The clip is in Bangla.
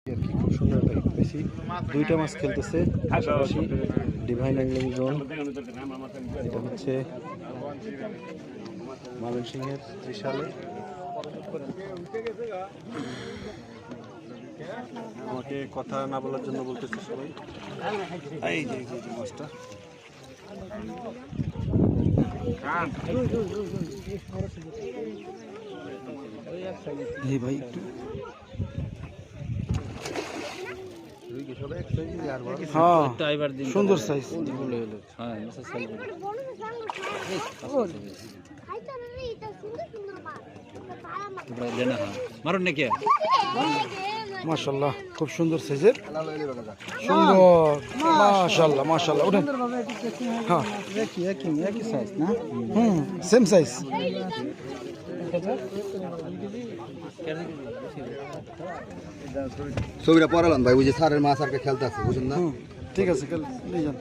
আর কি খুব সুন্দর একটা হিট পেয়েছি। দুইটা মাছ খেলতেছে পাশাপাশি ডিভাইন অ্যাংলিং জোন। এটা হচ্ছে ময়মনসিংহের ত্রিশালে। আমাকে কথা না বলার জন্য বলতেছে সবাই। এই যে মাছটা এই ভাই একটু সুন্দর সাইজ। মাশাআল্লাহ খুব সুন্দর সাইজের, সুন্দর মাশাআল্লাহ মাশাআল্লাহ। ওঠেন, হ্যাঁ একই সাইজ না? Same size. ছবিটা পড়ালাম ভাই, ওই যে স্যারের মাছ আর খেলতে আছে বুঝুন না। ঠিক আছে, নিয়ে যান।